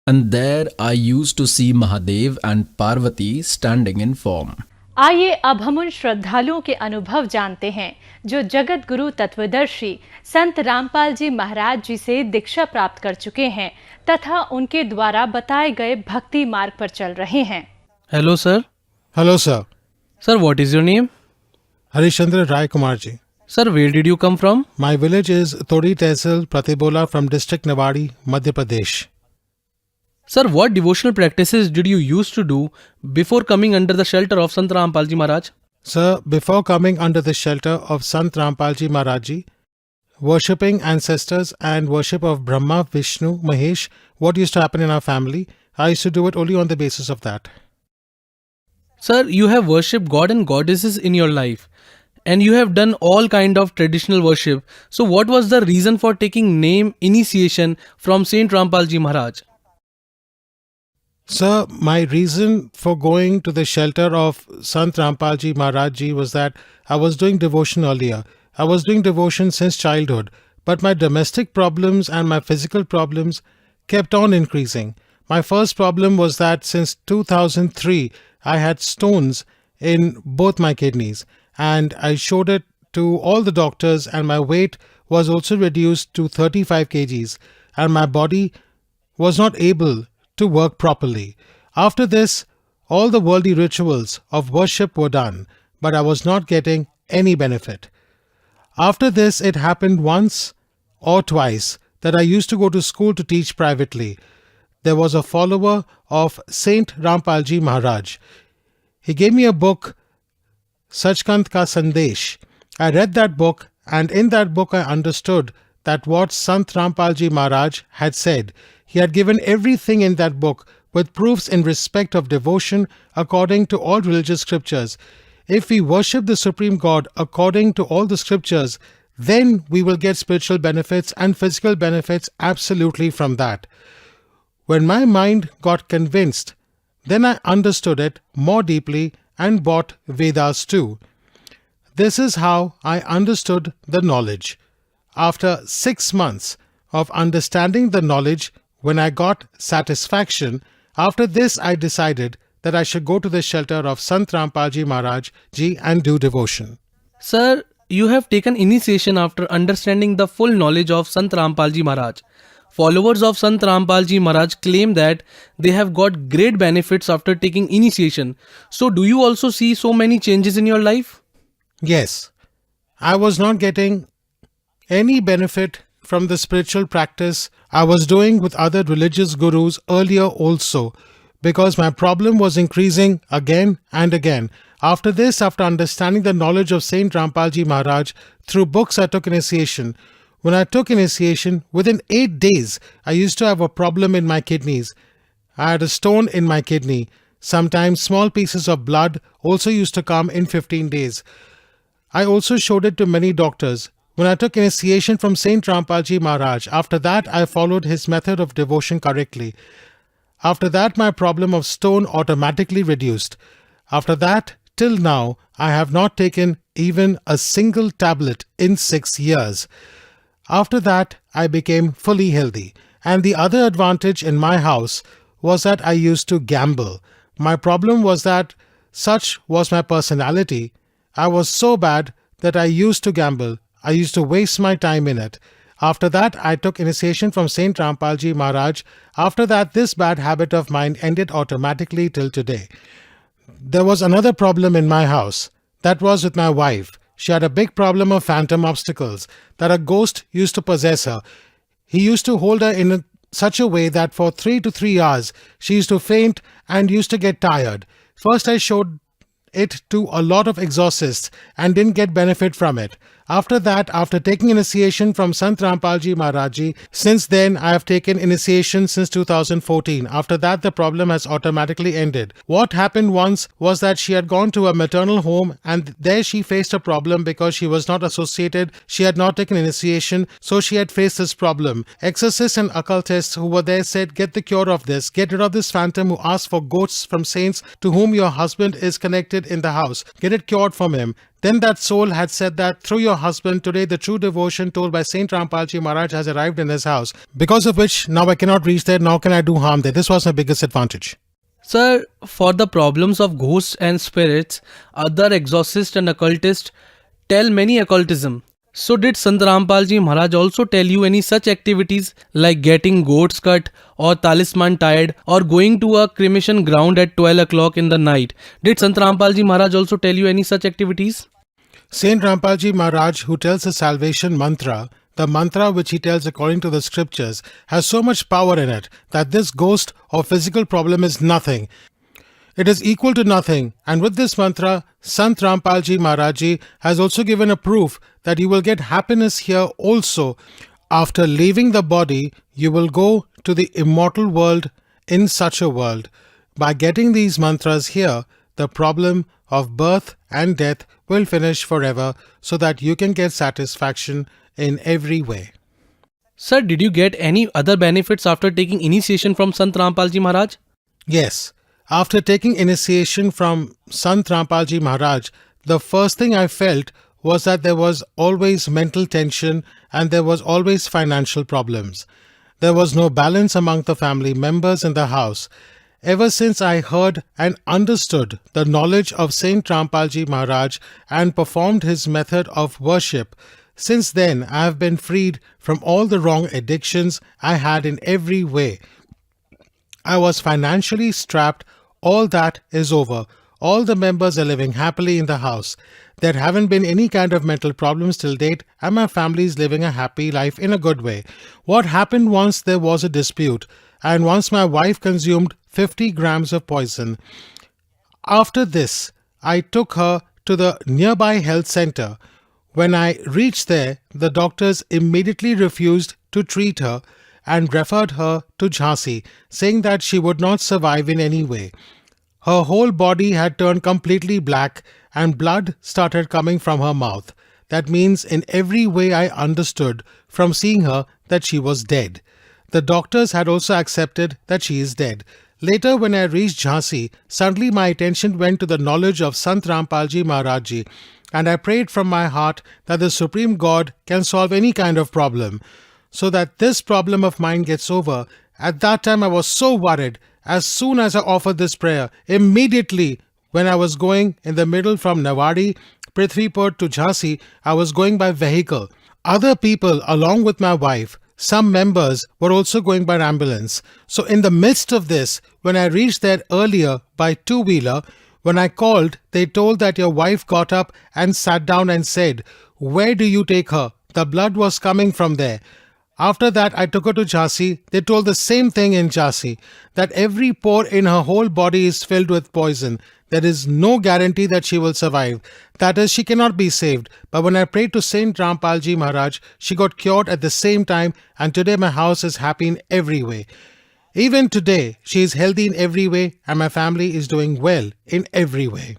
and there I used to see Mahadev and Parvati standing in form. आइए अब हम उन श्रद्धालुओं के अनुभव जानते हैं जो जगत गुरु तत्वदर्शी संत रामपाल जी महाराज जी से दीक्षा प्राप्त कर चुके हैं तथा उनके द्वारा बताए गए भक्ति मार्ग पर चल रहे हैं। Hello sir. Hello sir. Sir, what is your name? Harishchandra Rai Kumar ji. Sir, where did you come from? My village is Todi tehsil Pratibola from district Niwari, Madhya Pradesh. Sir, what devotional practices did you used to do before coming under the shelter of Sant Rampal Ji Maharaj? Sir, before coming under the shelter of Sant Rampal Ji Maharaj Ji, worshipping ancestors and worship of Brahma, Vishnu, Mahesh, what used to happen in our family, I used to do it only on the basis of that. Sir, you have worshipped God and goddesses in your life, and you have done all kind of traditional worship. So what was the reason for taking name initiation from Saint Rampal Ji Maharaj? Sir, my reason for going to the shelter of Sant Rampal Ji Maharaj Ji was that I was doing devotion earlier. I was doing devotion since childhood, but my domestic problems and my physical problems kept on increasing. My first problem was that since 2003, I had stones in both my kidneys, and I showed it to all the doctors, and my weight was also reduced to 35 kgs, and my body was not able to work properly. After this, all the worldly rituals of worship were done, but I was not getting any benefit. After this, it happened once or twice that I used to go to school to teach privately. There was a follower of Saint Rampal Ji Maharaj. He gave me a book, Sachkant Ka Sandesh. I read that book, and in that book I understood that what Sant Rampal Ji Maharaj had said. He had given everything in that book with proofs in respect of devotion according to all religious scriptures. If we worship the Supreme God according to all the scriptures, then we will get spiritual benefits and physical benefits absolutely from that. When my mind got convinced, then I understood it more deeply and bought Vedas too. This is how I understood the knowledge. After 6 months of understanding the knowledge, when I got satisfaction, after this I decided that I should go to the shelter of Sant Rampal Ji Maharaj Ji and do devotion. Sir, you have taken initiation after understanding the full knowledge of Sant Rampal Ji Maharaj. Followers of Sant Rampal Ji Maharaj claim that they have got great benefits after taking initiation. So do you also see so many changes in your life? Yes, I was not getting any benefit from the spiritual practice I was doing with other religious gurus earlier also, because my problem was increasing again and again. After this, after understanding the knowledge of Saint Rampal Ji Maharaj, through books I took initiation. When I took initiation, within 8 days, I used to have a problem in my kidneys. I had a stone in my kidney. Sometimes small pieces of blood also used to come in 15 days. I also showed it to many doctors. When I took initiation from Saint Rampal Ji Maharaj, after that I followed his method of devotion correctly. After that, my problem of stone automatically reduced. After that, till now, I have not taken even a single tablet in 6 years. After that, I became fully healthy. And the other advantage in my house was that I used to gamble. My problem was that such was my personality. I was so bad that I used to gamble. I used to waste my time in it. After that, I took initiation from Saint Rampal Ji Maharaj. After that, this bad habit of mine ended automatically till today. There was another problem in my house. That was with my wife. She had a big problem of phantom obstacles, that a ghost used to possess her. He used to hold her in such a way that for 3 to 3 hours, she used to faint and used to get tired. First, I showed it to a lot of exorcists and didn't get benefit from it. After that, after taking initiation from Sant Rampal Ji Maharaj Ji, since then I have taken initiation since 2014. After that, the problem has automatically ended. What happened once was that she had gone to a maternal home, and there she faced a problem because she was not associated, she had not taken initiation, so she had faced this problem. Exorcists and occultists who were there said, get the cure of this, get rid of this phantom who asks for ghosts from saints to whom your husband is connected in the house. Get it cured from him. Then that soul had said that through your husband, today the true devotion told by Saint Rampal Ji Maharaj has arrived in his house. Because of which, now I cannot reach there, now can I do harm there. This was my biggest advantage. Sir, for the problems of ghosts and spirits, other exorcists and occultists tell many occultism. So did Sant Rampal Ji Maharaj also tell you any such activities like getting goats cut or talisman tied or going to a cremation ground at 12 o'clock in the night? Did Sant Rampal Ji Maharaj also tell you any such activities? Saint Rampal Ji Maharaj, who tells the salvation mantra, the mantra which he tells according to the scriptures, has so much power in it that this ghost or physical problem is nothing. It is equal to nothing, and with this mantra, Sant Rampal Ji Maharaj Ji has also given a proof that you will get happiness here also. After leaving the body, you will go to the immortal world in such a world. By getting these mantras here, the problem of birth and death will finish forever so that you can get satisfaction in every way. Sir, did you get any other benefits after taking initiation from Sant Rampal Ji Maharaj? Yes, after taking initiation from Sant Rampal Ji Maharaj, the first thing I felt was that there was always mental tension and there was always financial problems. There was no balance among the family members in the house. Ever since I heard and understood the knowledge of Saint Rampal Ji Maharaj and performed his method of worship, since then I have been freed from all the wrong addictions I had in every way. I was financially strapped. All that is over. All the members are living happily in the house. There haven't been any kind of mental problems till date, and my family is living a happy life in a good way. What happened once there was a dispute, and once my wife consumed 50 grams of poison. After this, I took her to the nearby health center. When I reached there, the doctors immediately refused to treat her and referred her to Jhansi, saying that she would not survive in any way. Her whole body had turned completely black and blood started coming from her mouth. That means in every way I understood from seeing her that she was dead. The doctors had also accepted that she is dead. Later, when I reached Jhansi, suddenly my attention went to the knowledge of Sant Rampal Ji Maharaj Ji, and I prayed from my heart that the Supreme God can solve any kind of problem, so that this problem of mine gets over. At that time, I was so worried. As soon as I offered this prayer, immediately when I was going in the middle from Nawadi, Prithvipur to Jhansi, I was going by vehicle. Other people, along with my wife, some members were also going by ambulance. So in the midst of this, when I reached there earlier by two-wheeler, when I called, they told that your wife got up and sat down and said, "Where do you take her?" The blood was coming from there. After that, I took her to Jhansi. They told the same thing in Jhansi, that every pore in her whole body is filled with poison. There is no guarantee that she will survive. That is, she cannot be saved. But when I prayed to Saint Rampal Ji Maharaj, she got cured at the same time, and today my house is happy in every way. Even today, she is healthy in every way, and my family is doing well in every way.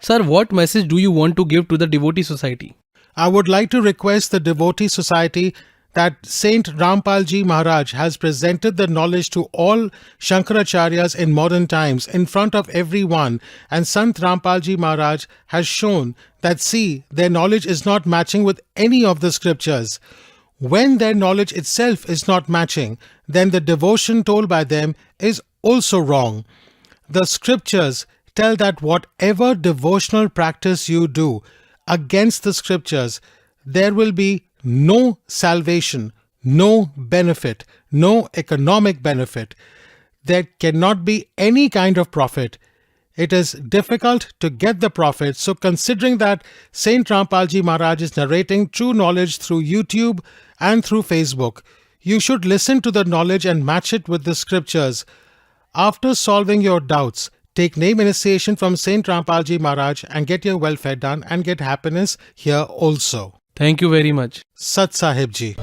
Sir, what message do you want to give to the devotee society? I would like to request the devotee society that Saint Rampal Ji Maharaj has presented the knowledge to all Shankaracharyas in modern times in front of everyone, and Sant Rampal Ji Maharaj has shown that, see, their knowledge is not matching with any of the scriptures. When their knowledge itself is not matching, then the devotion told by them is also wrong. The scriptures tell that whatever devotional practice you do against the scriptures, there will be no salvation, no benefit, no economic benefit. There cannot be any kind of profit. It is difficult to get the profit. So considering that Saint Rampal Ji Maharaj is narrating true knowledge through YouTube and through Facebook, you should listen to the knowledge and match it with the scriptures. After solving your doubts, take name initiation from Saint Rampal Ji Maharaj and get your welfare done and get happiness here also. Thank you very much. Sat Sahib Ji.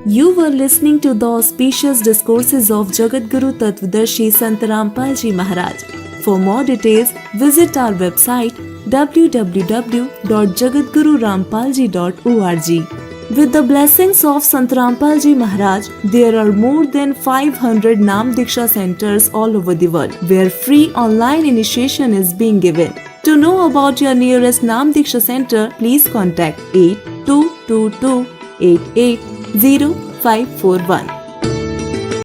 You were listening to the auspicious discourses of Jagat Guru Tattvadarshi Sant Rampal Ji Maharaj. For more details, visit our website www.jagatgururampalji.org. With the blessings of Sant Rampal Ji Maharaj, there are more than 500 Nam Diksha centers all over the world, where free online initiation is being given. To know about your nearest Nam Diksha center, please contact 8222 880541.